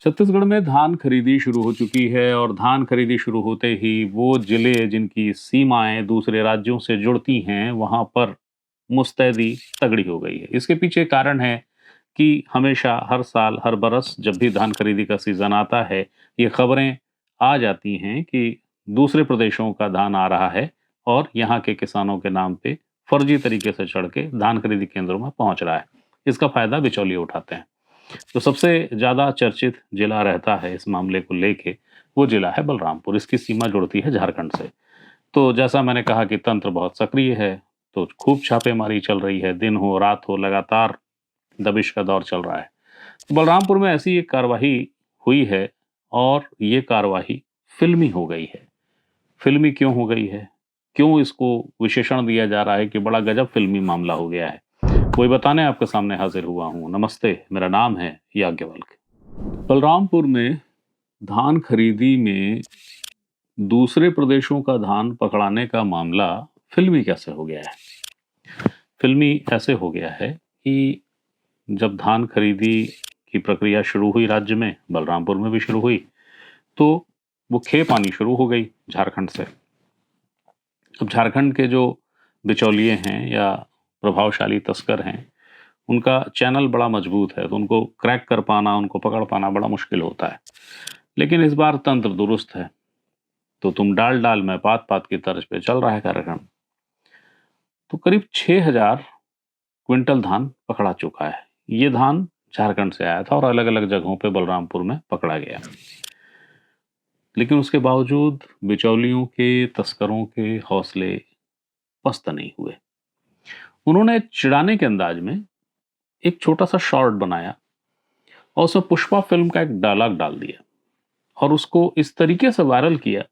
छत्तीसगढ़ में धान खरीदी शुरू हो चुकी है और धान खरीदी शुरू होते ही वो जिले जिनकी सीमाएं दूसरे राज्यों से जुड़ती हैं वहां पर मुस्तैदी तगड़ी हो गई है। इसके पीछे कारण है कि हमेशा हर साल हर बरस जब भी धान खरीदी का सीजन आता है ये खबरें आ जाती हैं कि दूसरे प्रदेशों का धान आ रहा है और यहाँ के किसानों के नाम पे फर्जी तरीके से चढ़ के धान खरीदी केंद्रों में पहुंच रहा है। इसका फायदा बिचौलिए उठाते हैं। तो सबसे ज़्यादा चर्चित जिला रहता है इस मामले को लेके, वो जिला है बलरामपुर। इसकी सीमा जुड़ती है झारखंड से। तो जैसा मैंने कहा कि तंत्र बहुत सक्रिय है, तो खूब छापेमारी चल रही है, दिन हो रात हो लगातार दबिश का दौर चल रहा है। तो बलरामपुर में ऐसी एक कार्रवाई हुई है और ये कार्रवाई फिल्मी हो गई है। फिल्मी क्यों हो गई है? क्यों इसको विशेषण दिया जा रहा है कि बड़ा गजब फिल्मी मामला हो गया है? वही बताने आपके सामने हाजिर हुआ हूँ। नमस्ते, मेरा नाम है याज्ञवल्क्य। बलरामपुर में धान खरीदी में दूसरे प्रदेशों का धान पकड़ाने का मामला फिल्मी कैसे हो गया है? फिल्मी ऐसे हो गया है कि जब धान खरीदी की प्रक्रिया शुरू हुई राज्य में, बलरामपुर में भी शुरू हुई, तो वो खेप आनी शुरू हो गई झारखंड से। अब झारखंड के जो बिचौलिए हैं या प्रभावशाली तस्कर हैं, उनका चैनल बड़ा मजबूत है, तो उनको क्रैक कर पाना, उनको पकड़ पाना बड़ा मुश्किल होता है। लेकिन इस बार तंत्र दुरुस्त है, तो तुम डाल डाल में पात पात की तर्ज पे चल रहा है कार्यक्रम। तो करीब 6000 क्विंटल धान पकड़ा चुका है। ये धान झारखंड से आया था और अलग अलग जगहों पे बलरामपुर में पकड़ा गया। लेकिन उसके बावजूद बिचौलियों के, तस्करों के हौसले पस्त नहीं हुए। उन्होंने चिढ़ाने के अंदाज में एक छोटा सा शॉर्ट बनाया और उसमें पुष्पा फिल्म का एक डायलॉग डाल दिया और उसको इस तरीके से वायरल किया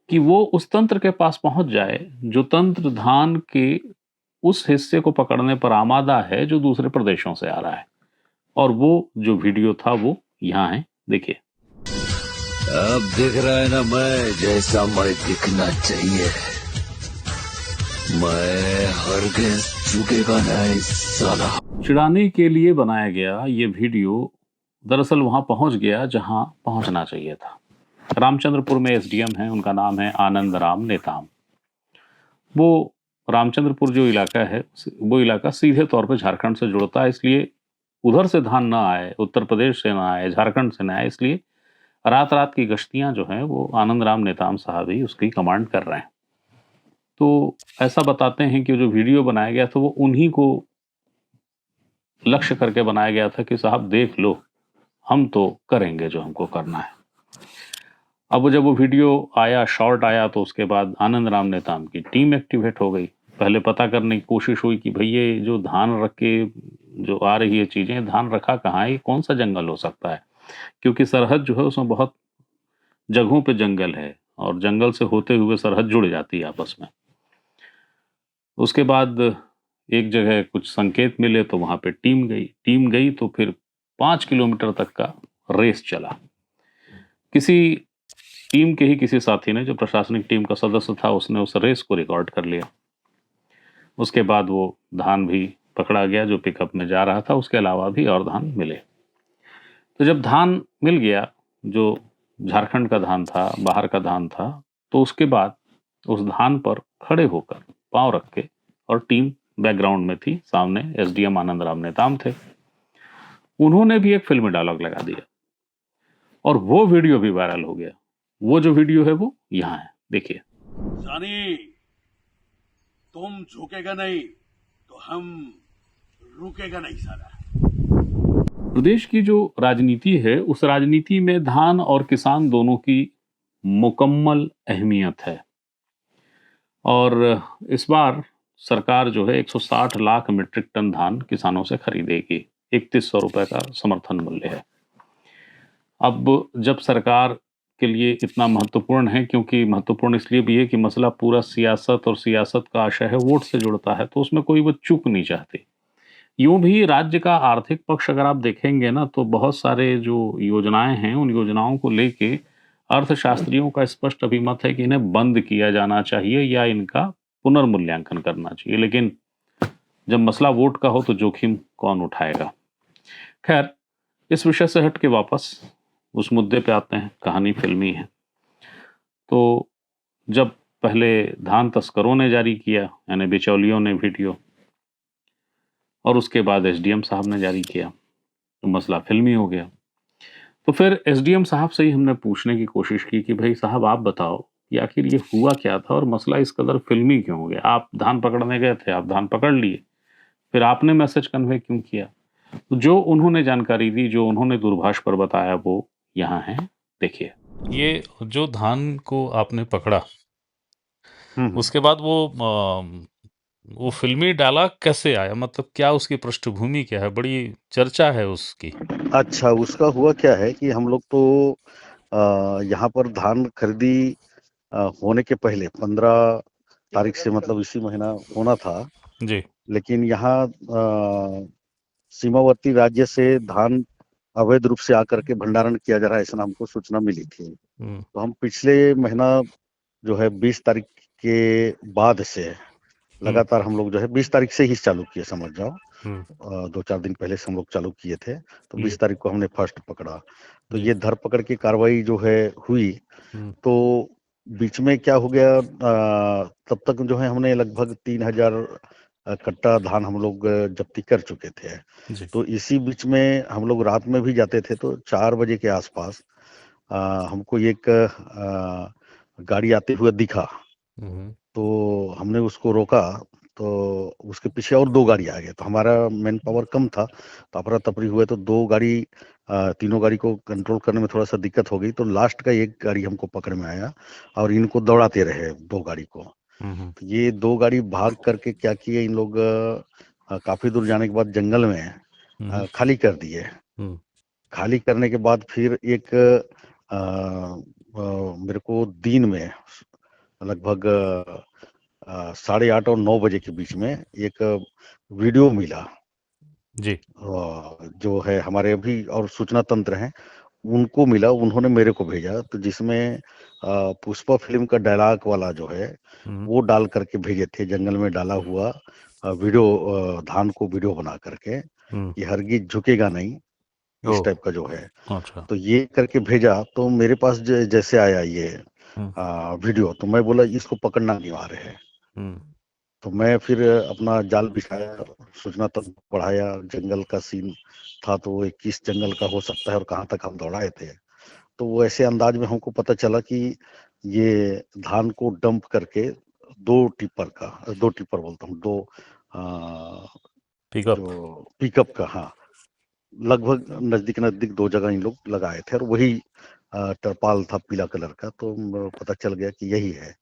कि वो उस तंत्र के पास पहुंच जाए जो तंत्र धान के उस हिस्से को पकड़ने पर आमादा है जो दूसरे प्रदेशों से आ रहा है। और वो जो वीडियो था वो यहाँ है, देखिए। अब दिख रहा है ना मैं जैसा मैं दिखना चाहिए। मैं हरगिज झुकेगा नहीं साला। चिढ़ाने के लिए बनाया गया ये वीडियो दरअसल वहां पहुंच गया जहां पहुंचना चाहिए था। रामचंद्रपुर में एसडीएम हैं, उनका नाम है आनंद राम नेताम। वो रामचंद्रपुर जो इलाका है वो इलाका सीधे तौर पे झारखंड से जुड़ता है, इसलिए उधर से धान ना आए, उत्तर प्रदेश से ना आए, झारखंड से ना आए, इसलिए रात रात की गश्तियां जो हैं वो आनंद राम नेताम साहब ही उसकी कमांड कर रहे हैं। तो ऐसा बताते हैं कि जो वीडियो बनाया गया था वो उन्हीं को लक्ष्य करके बनाया गया था कि साहब देख लो, हम तो करेंगे जो हमको करना है। अब जब वो वीडियो आया, शॉर्ट आया, तो उसके बाद आनंद राम नेताम की टीम एक्टिवेट हो गई। पहले पता करने की कोशिश हुई कि भाई ये जो धान रख के जो आ रही है चीजें, धान रखा कहाँ है, ये कौन सा जंगल हो सकता है, क्योंकि सरहद जो है उसमें बहुत जगहों पे जंगल है और जंगल से होते हुए सरहद जुड़ जाती है आपस में। उसके बाद एक जगह कुछ संकेत मिले तो वहां पे टीम गई तो फिर 5 किलोमीटर तक का रेस चला। किसी टीम के ही किसी साथी ने, जो प्रशासनिक टीम का सदस्य था, उसने उस रेस को रिकॉर्ड कर लिया। उसके बाद वो धान भी पकड़ा गया जो पिकअप में जा रहा था, उसके अलावा भी और धान मिले। तो जब धान मिल गया, जो झारखंड का धान था, बाहर का धान था, तो उसके बाद उस धान पर खड़े होकर पांव रख के, और टीम बैकग्राउंड में थी, सामने एसडीएम आनंद राम नेताम थे, उन्होंने भी एक फिल्मी डायलॉग लगा दिया और वो वीडियो भी वायरल हो गया। वो जो वीडियो है वो यहाँ है, देखिए। जानी, तुम झुकेगा नहीं तो हम रुकेगा नहीं साला। प्रदेश की जो राजनीति है, उस राजनीति में धान और किसान दोनों की मुकम्मल अहमियत है। और इस बार सरकार जो है 160 लाख मीट्रिक टन धान किसानों से खरीदेगी। 3100 रुपए का समर्थन मूल्य है। अब जब सरकार के लिए इतना महत्वपूर्ण है, क्योंकि महत्वपूर्ण इसलिए भी है कि मसला पूरा सियासत, और सियासत का आशय है वोट से जुड़ता है, तो उसमें कोई वो चूक नहीं चाहती। यूं भी राज्य का आर्थिक पक्ष अगर आप देखेंगे ना, तो बहुत सारे जो योजनाएं हैं, उन योजनाओं को लेके अर्थशास्त्रियों का स्पष्ट अभिमत है कि इन्हें बंद किया जाना चाहिए या इनका पुनर्मूल्यांकन करना चाहिए। लेकिन जब मसला वोट का हो तो जोखिम कौन उठाएगा। खैर, इस विषय से हट के वापस उस मुद्दे पे आते हैं, कहानी फ़िल्मी है। तो जब पहले धान तस्करों ने जारी किया, यानी बिचौलियों ने वीडियो, और उसके बाद एसडीएम साहब ने जारी किया, तो मसला फ़िल्मी हो गया। तो फिर एसडीएम साहब से ही हमने पूछने की कोशिश की कि भई साहब आप बताओ कि आखिर ये हुआ क्या था और मसला इस कदर फ़िल्मी क्यों हो गया? आप धान पकड़ने गए थे, आप धान पकड़ लिए, फिर आपने मैसेज कन्वे क्यों किया? तो जो उन्होंने जानकारी दी, जो उन्होंने दूरभाष पर बताया, वो यहाँ है, देखिए। ये जो धान को आपने पकड़ा, उसके बाद वो फ़िल्मी डायलॉग कैसे आया? मतलब क्या उसकी पृष्ठभूमि क्या है? बड़ी चर्चा है उसकी। अच्छा, उसका हुआ क्या है कि हम लोग तो यहाँ पर धान खरीदी होने के पहले 15 तारीख से, मतलब इसी महीना होना था, जी। लेकिन यहाँ सीमावर्ती राज्य से धान अवैध रूप से आकर के भंडारण किया जा रहा है, ऐसा हमको सूचना मिली थी। तो हम पिछले महीना जो है 20 तारीख के बाद से लगातार हम लोग जो है 20 तारीख से ही चालू किए, समझ जाओ। 2-4 दिन पहले से हम लोग चालू किए थे, तो 20 तारीख को हमने फर्स्ट पकड़ा। तो ये धरपकड़ की कार्रवाई जो है हुई, तो बीच में क्या हो गया, तब तक जो है हमने लगभग 3000 कट्टा धान हम लोग जब्ती कर चुके थे। तो इसी बीच में हम लोग रात में भी जाते थे, तो 4 बजे के आसपास हमको एक गाड़ी आते हुए दिखा, तो हमने उसको रोका, तो उसके पीछे और 2 गाड़ी आ गए। तो हमारा मैन पावर कम था, तो अफरा-तफरी हुए, तो 2 गाड़ी तीनों गाड़ी को कंट्रोल करने में थोड़ा-सा दिक्कत हो गई। तो लास्ट का एक गाड़ी हमको पकड़ में आया और इनको दौड़ाते रहे 2 गाड़ी को। तो ये 2 गाड़ी भाग करके क्या किए इन लोग, काफ़ी दूर जाने के बाद जंगल में खाली कर दिए। खाली करने के बाद फिर एक मेरे को दिन में लगभग 8:30 और 9 बजे के बीच में एक वीडियो मिला। जी। जो है हमारे अभी और सूचना तंत्र हैं, उनको मिला, उन्होंने मेरे को भेजा, तो जिसमें पुष्पा फ़िल्म का डायलॉग वाला जो है, वो डाल करके भेजे थे, जंगल में डाला हुआ वीडियो, धान को वीडियो बना करके, कि हरगिज़ झुकेगा नहीं, इस टाइप का जो है। अच्छा। तो ये करके भेजा, तो मेरे पास जैसे आया ये वीडियो, तो मैं बोला इसको पकड़ना अनिवार्य है। तो मैं फिर अपना जाल बिछाया, सूचना तक बढ़ाया, जंगल का सीन था, तो वो किस जंगल का हो सकता है और कहाँ तक हम दौड़ाए थे। तो वो ऐसे अंदाज में हमको पता चला कि ये धान को डंप करके 2 टिप्पर बोलता हूँ, 2 पिकअप। जो पिकअप का, हाँ, लगभग नजदीक 2 जगह इन लोग लगाए थे, और वही टरपाल था पीला कलर का, तो पता चल गया कि यही है।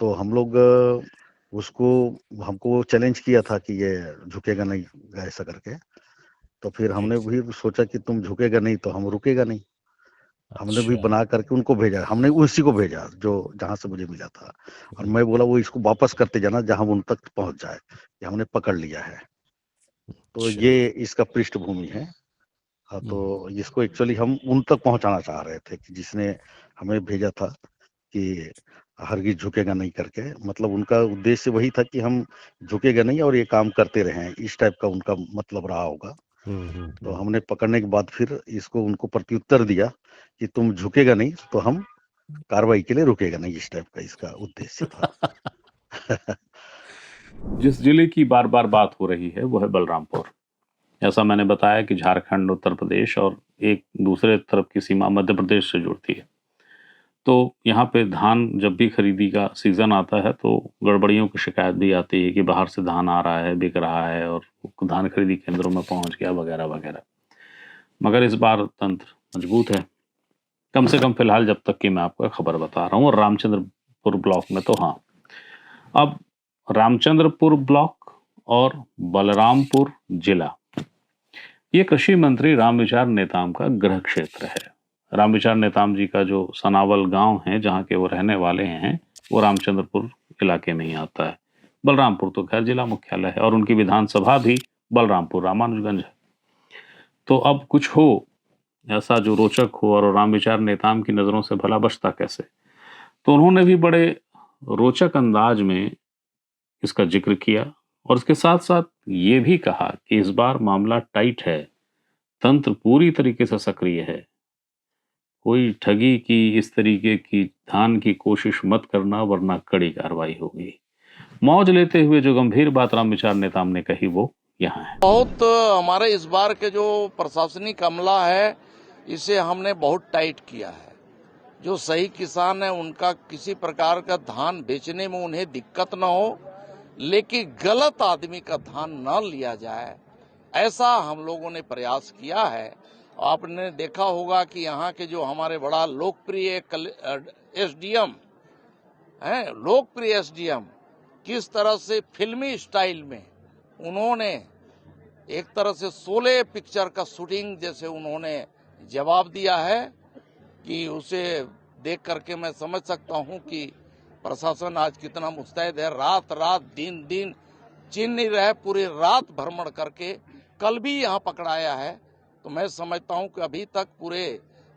तो हम लोग उसको हमको चैलेंज किया था कि ये झुकेगा नहीं, ऐसा करके। तो फिर हमने भी सोचा कि तुम झुकेगा नहीं तो हम रुकेगा नहीं। हमने भी बना करके उनको भेजा, हमने उसी को भेजा जो जहाँ से मुझे मिला था, और मैं बोला वो इसको वापस करते जाना जहाँ उन तक पहुंच जाए, कि हमने पकड़ लिया है। तो ये इसका पृष्ठभूमि है। हाँ, तो इसको एक्चुअली हम उन तक पहुंचाना चाह रहे थे कि जिसने हमें भेजा था कि हरगिज झुकेगा नहीं करके, मतलब उनका उद्देश्य वही था कि हम झुकेगा नहीं और ये काम करते रहें, इस टाइप का उनका मतलब रहा होगा। तो हमने पकड़ने के बाद फिर इसको उनको प्रत्युत्तर दिया कि तुम झुकेगा नहीं तो हम कार्रवाई के लिए रुकेगा नहीं, इस टाइप का इसका उद्देश्य था। जिस जिले की बार बार बात हो रही है वो है बलरामपुर। ऐसा मैंने बताया कि झारखंड, उत्तर प्रदेश और एक दूसरे तरफ की सीमा मध्य प्रदेश से जुड़ती है। तो यहाँ पे धान जब भी खरीदी का सीज़न आता है तो गड़बड़ियों की शिकायत भी आती है कि बाहर से धान आ रहा है, बिक रहा है और धान खरीदी केंद्रों में पहुँच गया वगैरह वगैरह। मगर इस बार तंत्र मजबूत है, कम से कम फिलहाल जब तक कि मैं आपको खबर बता रहा हूँ। और रामचंद्रपुर ब्लॉक में तो हाँ, अब रामचंद्रपुर ब्लॉक और बलरामपुर जिला, ये कृषि मंत्री रामविचार नेताम का गृह क्षेत्र है। रामविचार नेताम जी का जो सनावल गांव है जहां के वो रहने वाले हैं, वो रामचंद्रपुर इलाके में ही आता है। बलरामपुर तो खैर जिला मुख्यालय है और उनकी विधानसभा भी बलरामपुर रामानुजगंज है। तो अब कुछ हो ऐसा जो रोचक हो और रामविचार नेताम की नजरों से भला बचता कैसे, तो उन्होंने भी बड़े रोचक अंदाज में इसका जिक्र किया और इसके साथ साथ ये भी कहा कि इस बार मामला टाइट है, तंत्र पूरी तरीके से सक्रिय है, कोई ठगी की इस तरीके की धान की कोशिश मत करना, वरना कड़ी कार्रवाई होगी। मौज लेते हुए जो गंभीर बात रामविचार नेताम ने कही वो यहाँ है। बहुत हमारे इस बार के जो प्रशासनिक अमला है इसे हमने बहुत टाइट किया है। जो सही किसान है उनका किसी प्रकार का धान बेचने में उन्हें दिक्कत न हो, लेकिन गलत आदमी का धान न लिया जाए, ऐसा हम लोगों ने प्रयास किया है। आपने देखा होगा कि यहाँ के जो हमारे बड़ा लोकप्रिय एसडीएम हैं, लोकप्रिय एसडीएम किस तरह से फिल्मी स्टाइल में उन्होंने एक तरह से 16 पिक्चर का शूटिंग जैसे उन्होंने जवाब दिया है कि उसे देख करके मैं समझ सकता हूं कि प्रशासन आज कितना मुस्तैद है। रात रात दिन दिन चिन्ह नहीं रहे, पूरी रात भ्रमण करके कल भी यहाँ पकड़ाया है। तो मैं समझता हूं कि अभी तक पूरे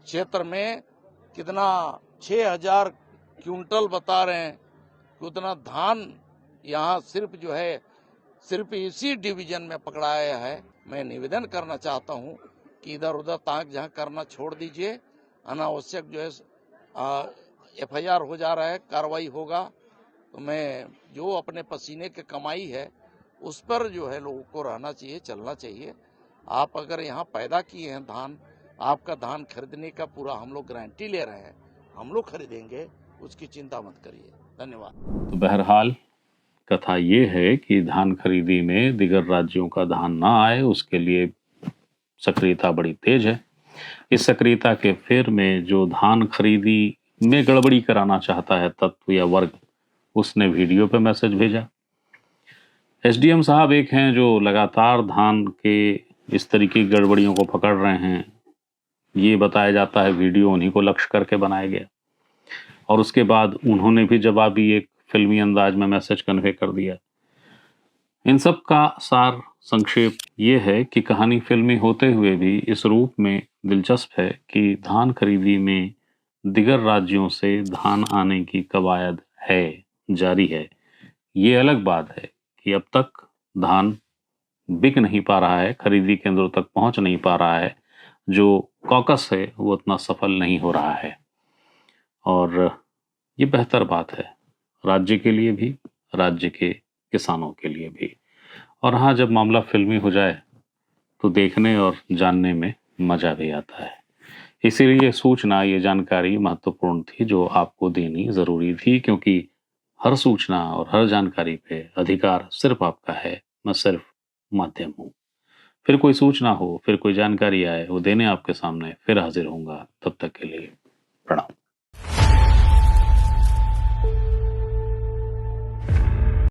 क्षेत्र में कितना 6000 क्विंटल बता रहे हैं कि उतना धान यहाँ सिर्फ इसी डिवीजन में पकड़ाया है। मैं निवेदन करना चाहता हूं कि इधर उधर ताक झांक करना छोड़ दीजिए। अनावश्यक जो है एफआईआर हो जा रहा है, कार्रवाई होगा। तो मैं जो अपने पसीने की कमाई है उस पर जो है लोगों को रहना चाहिए, चलना चाहिए। आप अगर यहाँ पैदा किए हैं धान, आपका धान खरीदने का पूरा हम लोग गारंटी ले रहे हैं, हम लोग खरीदेंगे, उसकी चिंता मत करिए। धन्यवाद। तो बहरहाल कथा ये है कि धान खरीदी में दिगर राज्यों का धान ना आए, उसके लिए सक्रियता बड़ी तेज है। इस सक्रियता के फेर में जो धान खरीदी में गड़बड़ी कराना चाहता है तत्व या वर्ग, उसने वीडियो पे मैसेज भेजा। एसडीएम साहब एक हैं जो लगातार धान के इस तरीके की गड़बड़ियों को पकड़ रहे हैं। ये बताया जाता है वीडियो उन्हीं को लक्ष्य करके बनाया गया, और उसके बाद उन्होंने भी जवाबी एक फिल्मी अंदाज में मैसेज कन्वे कर दिया। इन सब का सार संक्षेप ये है कि कहानी फिल्मी होते हुए भी इस रूप में दिलचस्प है कि धान खरीदी में दिगर राज्यों से धान आने की कवायद है, जारी है। ये अलग बात है कि अब तक धान बिक नहीं पा रहा है, खरीदी केंद्रों तक पहुंच नहीं पा रहा है, जो कॉकस है वो उतना सफल नहीं हो रहा है। और ये बेहतर बात है राज्य के लिए भी, राज्य के किसानों के लिए भी। और हाँ, जब मामला फिल्मी हो जाए तो देखने और जानने में मजा भी आता है। इसीलिए सूचना, ये जानकारी महत्वपूर्ण थी जो आपको देनी जरूरी थी, क्योंकि हर सूचना और हर जानकारी पे अधिकार सिर्फ आपका है, मैं सिर्फ माध्यम हूँ। फिर कोई सूचना हो, फिर कोई जानकारी आए, वो देने आपके सामने फिर हाजिर होऊंगा। तब तक के लिए